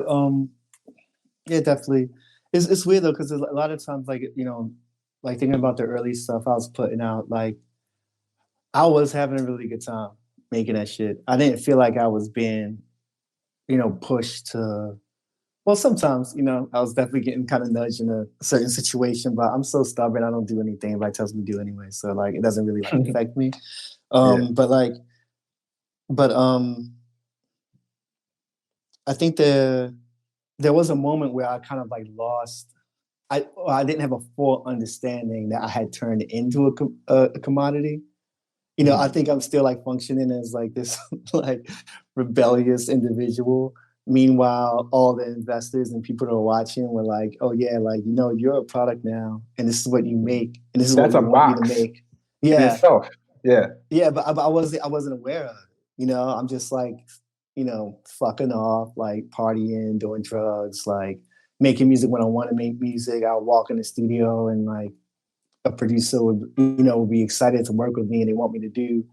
yeah, definitely. It's weird though because a lot of times, like, you know, like thinking about the early stuff I was putting out, like I was having a really good time making that shit. I didn't feel like I was being, you know, pushed to. Well, sometimes, you know, I was definitely getting kind of nudged in a certain situation, but I'm so stubborn. I don't do anything if I tells me to do anyway. So like, it doesn't really like affect me. Yeah. But like, but I think there was a moment where I kind of like lost. I didn't have a full understanding that I had turned into a commodity. You know, I Mhm. think I'm still like functioning as like this like rebellious individual. Meanwhile, all the investors and people that are watching were like, "Oh yeah, like, you know, you're a product now, and this is what you make, and this is what That's we a want you to box make." in Yeah, itself. Yeah. yeah, but I wasn't aware of it. You know, I'm just like, you know, fucking off, like partying, doing drugs, like making music when I want to make music. I'll walk in the studio and like a producer would, you know, would be excited to work with me and they want me to do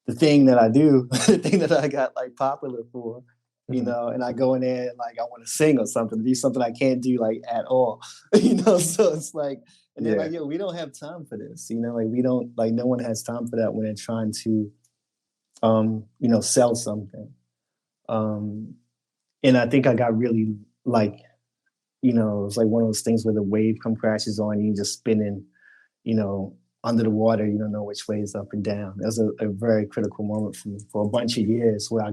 the thing that I do, the thing that I got like popular for, you Mhm. know, and I go in there and like I want to sing or something, do something I can't do like at all, you know. So it's like, and they're Yeah. like, yo, we don't have time for this, you know, like we don't, like no one has time for that when they're trying to, you know, sell something. Um, and I think I got really like, you know, it's like one of those things where the wave come crashes on you, just spinning, you know, under the water, you don't know which way is up and down. That was a very critical moment for me for a bunch of years where I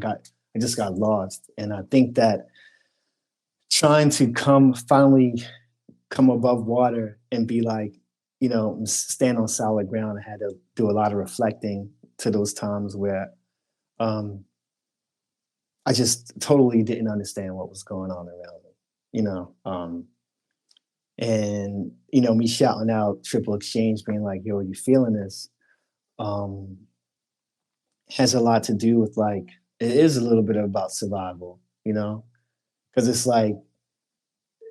just got lost. And I think that trying to finally come above water and be like, you know, stand on solid ground, I had to do a lot of reflecting to those times where um, I just totally didn't understand what was going on around me, you know. And, you know, me shouting out Triple Exchange, being like, yo, you feeling this? Um, has a lot to do with like, it is a little bit about survival, you know, because it's like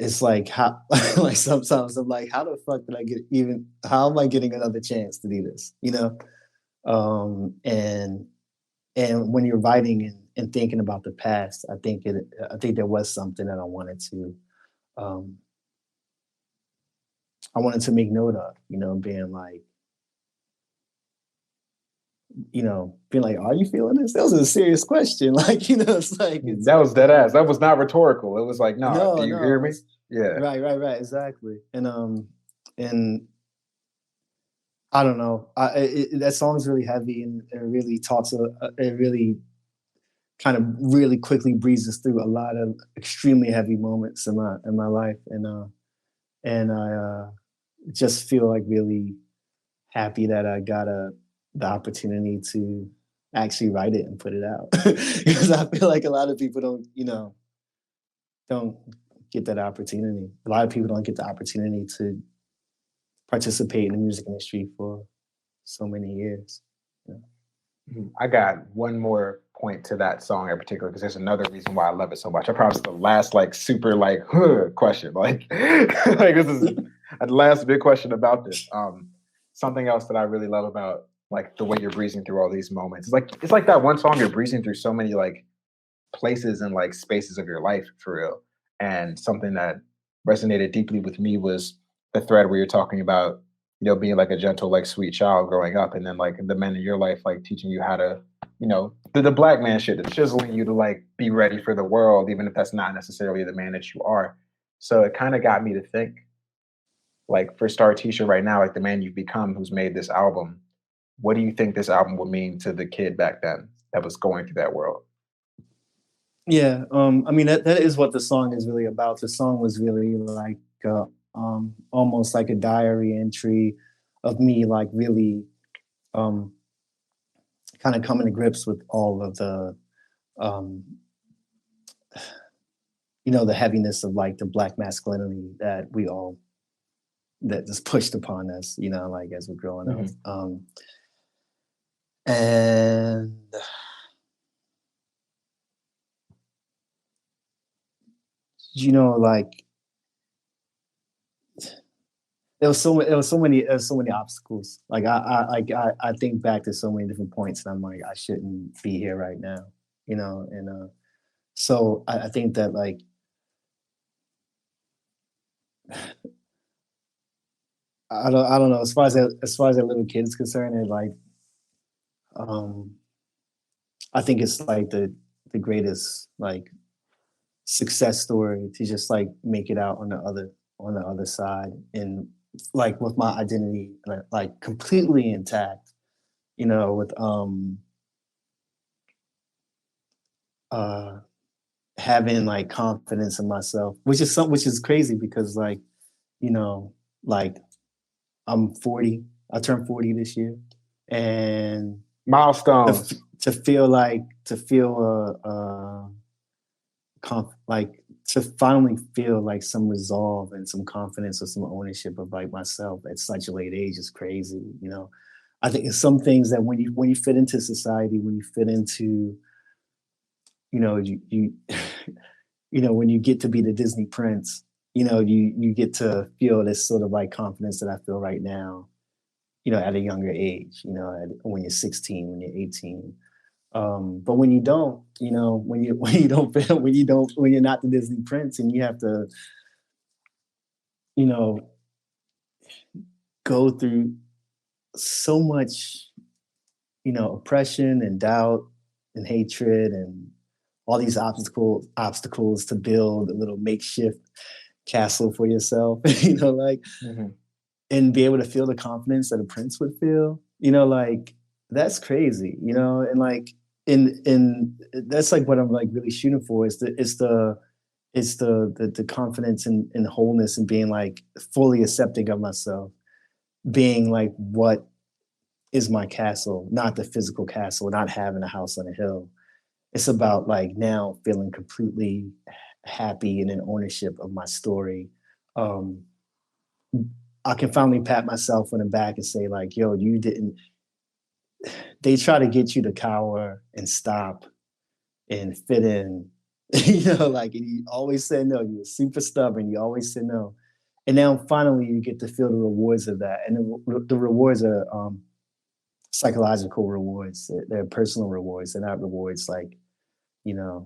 it's like how like sometimes I'm like, how the fuck did I get even how am I getting another chance to do this? You know? And when you're writing and thinking about the past, I think there was something that um I wanted to make note of, you know, being like, being like, are you feeling this? That was a serious question. Like, it's like that was dead ass. That was not rhetorical. It was like, no, do you hear me? Yeah. Right, exactly. And I don't know. That song's really heavy, and it really it really kind of really quickly breezes through a lot of extremely heavy moments in my life, and I just feel like really happy that I got the opportunity to actually write it and put it out, because I feel like a lot of people don't get that opportunity. A lot of people don't get the opportunity to participate in the music industry for so many years. I got one more point to that song in particular, because there's another reason why I love it so much. I promise the last super question. Like this is the last big question about this. Something else that I really love about like the way you're breezing through all these moments. It's like that one song you're breezing through so many like places and like spaces of your life for real. And something that resonated deeply with me was the thread where you're talking about, being like a gentle, like sweet child growing up, and then like the men in your life like teaching you how to, the black man shit, the chiseling you to like be ready for the world, even if that's not necessarily the man that you are. So it kind of got me to think, like for Startisha right now, like the man you've become who's made this album, what do you think this album would mean to the kid back then that was going through that world? Yeah, I mean that is what the song is really about. The song was really like almost like a diary entry of me, like really kind of coming to grips with all of the the heaviness of like the black masculinity that that is pushed upon us, like as we're growing up. And like there was so many obstacles. Like I think back to so many different points, and I'm like, I shouldn't be here right now, and so I think that like I don't know, as far as that little kid is concerned, and like I think it's like the greatest like success story to just like make it out on the other side, and like with my identity like completely intact, with having like confidence in myself, which is crazy because like, like I'm 40, I turned 40 this year, and milestones to feel like to finally feel like some resolve and some confidence or some ownership of like myself at such a late age is crazy. I think it's some things that when you fit into society, when you fit into, you when you get to be the Disney prince, you get to feel this sort of like confidence that I feel right now, at a younger age, when you're 16, when you're 18. But when you don't, when you're not the Disney prince, and you have to, go through so much, oppression and doubt and hatred and all these obstacles to build a little makeshift castle for yourself, and be able to feel the confidence that a prince would feel, like that's crazy, and like in that's like what I'm like really shooting for is the confidence and wholeness and being like fully accepting of myself, being like what is my castle, not the physical castle, not having a house on a hill. It's about like now feeling completely happy and in ownership of my story. I can finally pat myself on the back and say like, yo, you didn't, they try to get you to cower and stop and fit in Like, and you always said no. You were super stubborn. You always said no. And now finally you get to feel the rewards of that. And the rewards are psychological rewards. They're personal rewards. They're not rewards like,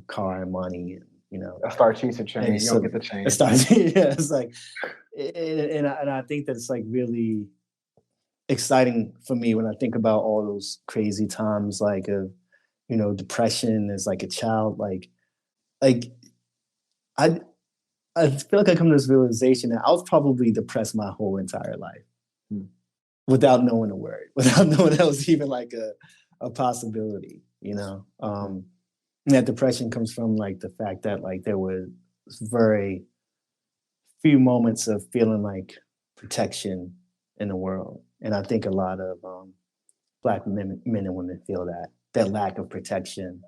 car and money and, a Startisha chain. You don't get the chain. Yeah, it's like, and I think that it's like really exciting for me when I think about all those crazy times, like of, depression as like a child, like I feel like I come to this realization that I was probably depressed my whole entire life without knowing a word, without knowing that was even like a possibility, And that depression comes from like the fact that like there was very few moments of feeling like protection in the world. And I think a lot of Black men and women feel that lack of protection,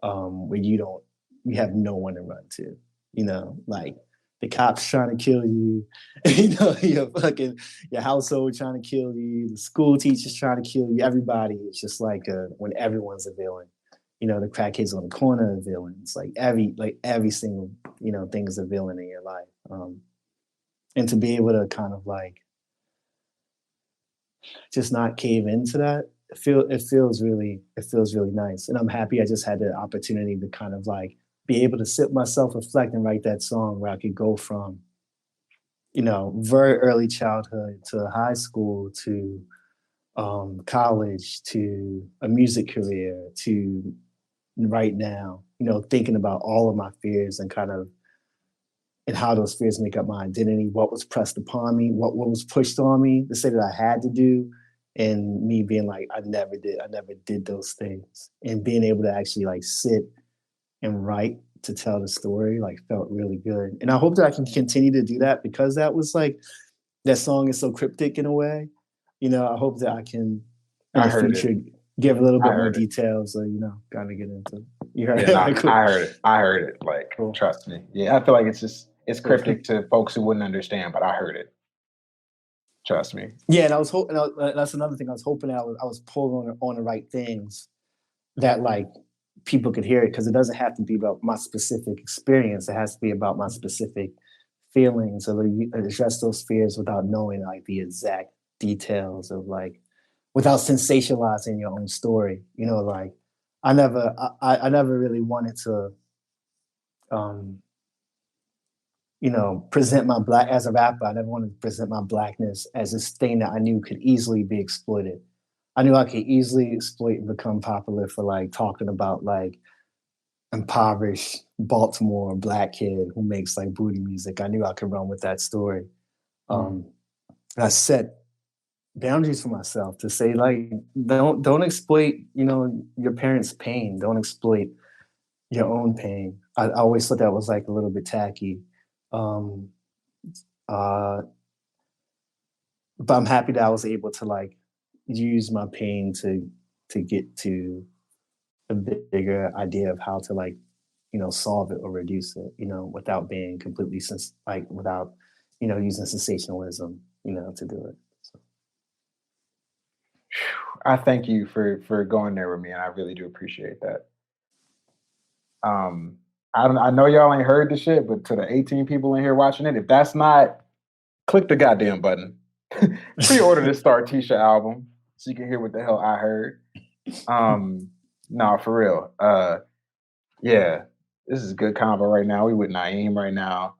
where you have no one to run to, like the cops trying to kill you, your household trying to kill you, the school teachers trying to kill you, everybody. It's just like when everyone's a villain, the crackheads on the corner are villains. Like every single, thing is a villain in your life. And to be able to kind of like just not cave into that, it feels really nice. And I'm happy I just had the opportunity to kind of like be able to sit myself, reflect, and write that song where I could go from, very early childhood to high school to college to a music career to right now, thinking about all of my fears and kind of and how those fears make up my identity, what was pressed upon me, what was pushed on me to say that I had to do, and me being like, I never did those things. And being able to actually like sit and write to tell the story, like felt really good. And I hope that I can continue to do that because that was like, that song is so cryptic in a way. I hope that I can in the future give a little bit more details or, kind of get into. You heard it? Cool. I heard it. Like, cool. Trust me. Yeah, I feel like it's cryptic to folks who wouldn't understand, but I heard it. Trust me. Yeah, and I was hoping. That's another thing. I was hoping that I was pulling on the right things that like people could hear it because it doesn't have to be about my specific experience. It has to be about my specific feelings, so that you address those fears without knowing like the exact details of like without sensationalizing your own story. Like I never really wanted to. Present my black as a rapper. I never wanted to present my blackness as this thing that I knew could easily be exploited. I knew I could easily exploit and become popular for like talking about like impoverished Baltimore black kid who makes like booty music. I knew I could run with that story. I set boundaries for myself to say like, don't exploit, your parents' pain. Don't exploit your own pain. I always thought that was like a little bit tacky. But I'm happy that I was able to like use my pain to get to a bigger idea of how to like, solve it or reduce it, without being completely without, using sensationalism, to do it. So. I thank you for going there with me, and I really do appreciate that. I know y'all ain't heard the shit, but to the 18 people in here watching it, if that's not, click the goddamn button. Pre-order the Startisha album so you can hear what the hell I heard. No, for real. Yeah, this is Good Convo right now. We with Naeem right now.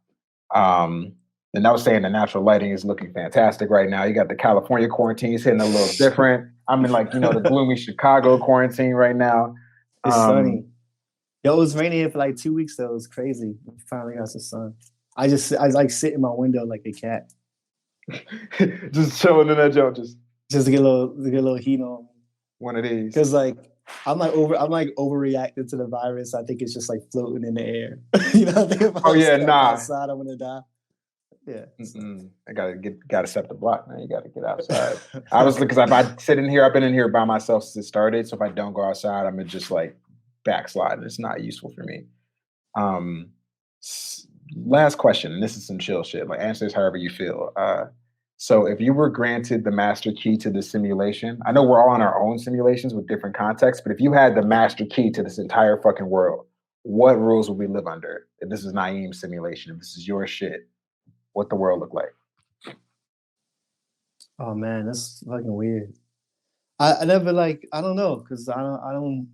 And I was saying the natural lighting is looking fantastic right now. You got the California quarantines hitting a little different. I'm in like, the gloomy Chicago quarantine right now. It's sunny. Yo, it was raining here for like 2 weeks though. It was crazy. We finally got some sun. I like sit in my window like a cat. Just chilling in that joint, just to get a little heat on. One of these. Because like I'm overreacting to the virus. I think it's just like floating in the air. I think if outside, I'm gonna die. Yeah. I gotta set the block, man. You gotta get outside. Obviously, because if I sit in here, I've been in here by myself since it started. So if I don't go outside, I'm gonna just like backslide. It's not useful for me. Last question, and this is some chill shit. Like answer this however you feel. So if you were granted the master key to the simulation, I know we're all in our own simulations with different contexts, but if you had the master key to this entire fucking world, what rules would we live under? If this is Naeem's simulation, if this is your shit, what the world look like? Oh man, that's fucking weird. I never like, I don't know, because I don't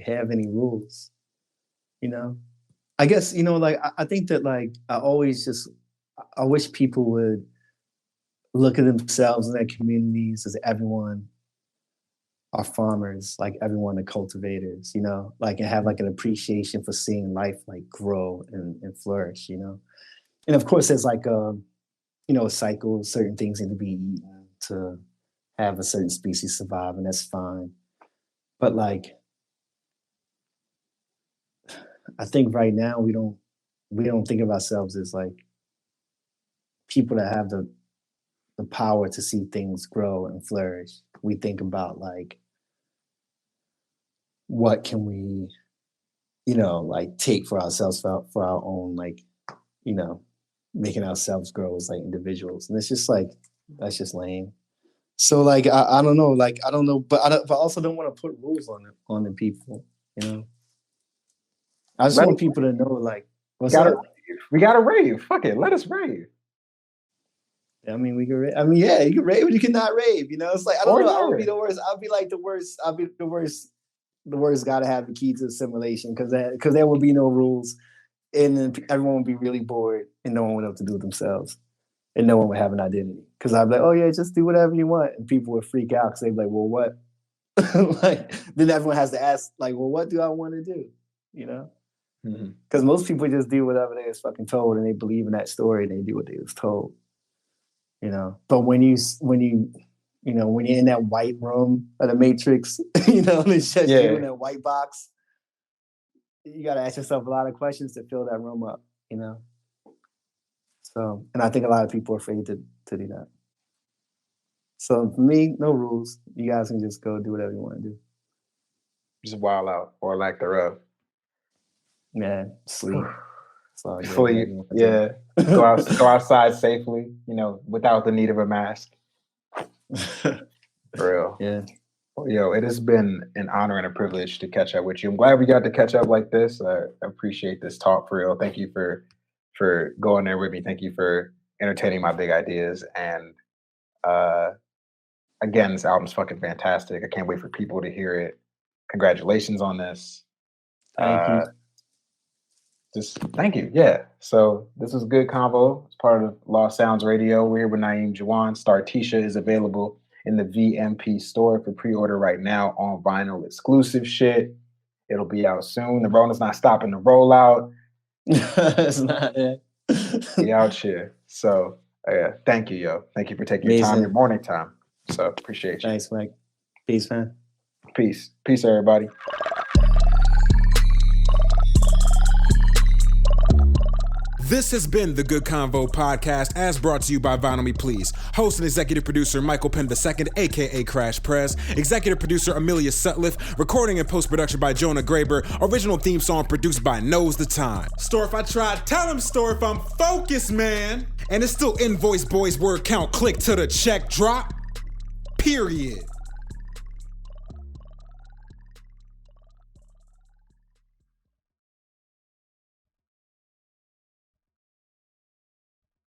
have any rules, you know? I guess, you know, like, I think that, like, I wish people would look at themselves and their communities as everyone are farmers, like everyone are cultivators, you know, like, and have like an appreciation for seeing life like grow and flourish, you know? And of course, there's like a cycle, certain things need to be eaten to have a certain species survive, and that's fine. But like, I think right now we don't think of ourselves as like people that have the power to see things grow and flourish. We think about like, what can we, like take for ourselves for our own, like, making ourselves grow as like individuals. And it's just like, that's just lame. So like, I don't know, like, I don't know, but I also don't want to put rules on the people, you know? I just want people to know, like, we gotta rave. Fuck it, let us rave. I mean, we can rave. I mean, yeah, you can rave, but you cannot rave. You know, it's like, I don't know. I would be the worst. I'll be like the worst. I'll be the worst. The worst got to have the key to assimilation because there will be no rules, and then everyone would be really bored, and no one would have to do it themselves, and no one would have an identity. Because I'd be like, oh yeah, just do whatever you want, and people would freak out because they'd be like, well, what? Like, then everyone has to ask, like, well, what do I want to do? You know. Because most people just do whatever they was fucking told, and they believe in that story, and they do what they was told. You know, but when you're in that white room of the Matrix, and it's just you in that white box, you got to ask yourself a lot of questions to fill that room up. You know, so, and I think a lot of people are afraid to do that. So for me, no rules. You guys can just go do whatever you want to do. Just wild out or lack thereof. Man, sleep. Sleep. Yeah. Go outside safely, without the need of a mask. For real. Yeah. Yo, it has been an honor and a privilege to catch up with you. I'm glad we got to catch up like this. I appreciate this talk, for real. Thank you for going there with me. Thank you for entertaining my big ideas. And again, this album's fucking fantastic. I can't wait for people to hear it. Congratulations on this. Thank you. Just thank you. Yeah. So this is Good Convo. It's part of Lost Sounds Radio. We're here with Naeem Jawan. Startisha is available in the VMP store for pre-order right now on vinyl exclusive shit. It'll be out soon. The Rona's not stopping the rollout. It's not. Yeah. We out here. So thank you, yo. Thank you for taking your time, your morning time. So appreciate you. Thanks, Mike. Peace, man. Peace. Peace, everybody. This has been the Good Convo podcast, as brought to you by Vinyl Me Please. Host and executive producer Michael Penn II, a.k.a. Crash Press. Executive producer Amelia Sutliff. Recording and post-production by Jonah Graber. Original theme song produced by Knows the Time. Storf, I tried. Tell him, Storf, I'm focused, man. And it's still invoice boys word count. Click to the check drop. Period.